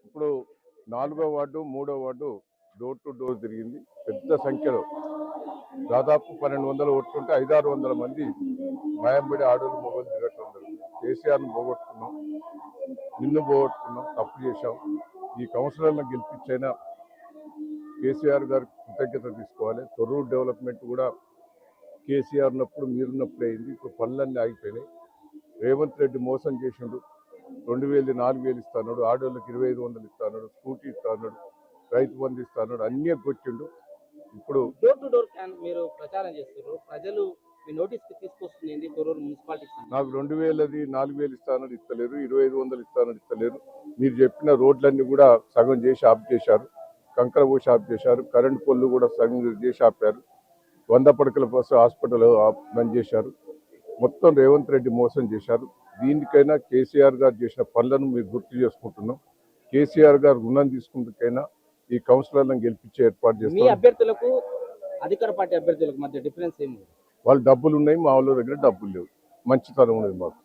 ఇప్పుడు 4వ వార్డు 3వ వార్డు డోర్ టు డోర్ తిరిగింది. పెద్ద సంఖ్యలో దాదాపు 1200 ఓట్లుంటే 500-600 మంది భయంపడి ఆడోళ్ళు మొగలు తిరగటం జరిగింది. కేసీఆర్ను పోగొట్టుకున్నాం, నిన్ను పోగొట్టుకున్నాం, తప్పు చేశాం. ఈ కౌన్సిలర్లను గెలిపించైనా కేసీఆర్ గారికి కృతజ్ఞత తీసుకోవాలి. తొర్రూరు డెవలప్మెంట్ కూడా కేసీఆర్ ఉన్నప్పుడు మీరున్నప్పుడు అయింది. ఇప్పుడు పనులన్నీ ఆగిపోయినాయి. రేవంత్ రెడ్డి మోసం చేసిండు. 2000 4000 ఇస్తాడు, ఆడోళ్ళకి 2500 ఇస్తాడు, స్కూటీ ఇస్తాడు, రైతు బంధు ఇస్తాడు, అన్నీ కొట్టిండు. ఇప్పుడు డోర్ టు డోర్ మీరు ప్రచారం చేస్తారు, ప్రజలు మీ నోటీస్ కి తీసుకొస్తుంది తొర్రూరు మున్సిపాలిటీ. నాకు 2000 4000 ఇస్తానని ఇస్తలేరు, 2500 ఇస్తానని ఇస్తలేరు. మీరు చెప్పిన రోడ్లన్నీ కూడా సగం చేసి ఆఫ్ చేశారు, కంకర పోసి ఆఫ్ చేశారు, కరెంటు పొల్లు కూడా సగం చేసి ఆపారు, 100 పడకల బస్సు హాస్పిటల్ బంద్ చేశారు. మొత్తం రేవంత్ రెడ్డి మోసం చేశారు. దీనికైనా కేసీఆర్ గారు చేసిన పనులను మీరు గుర్తు చేసుకుంటున్నాం. కేసీఆర్ గారు రుణం తీసుకుంటేకైనా ఈ కౌన్సిలర్లను గెలిపించే ఏర్పాటు చేస్తారు. మీ అభ్యర్థులకు అధికార పార్టీ అభ్యర్థులకు మధ్య డిఫరెన్స్ ఏమి? వాళ్ళు డబ్బులు ఉన్నాయి, మా వాళ్ళ దగ్గర డబ్బులు లేవు. మంచితనం ఉన్నది మాకు.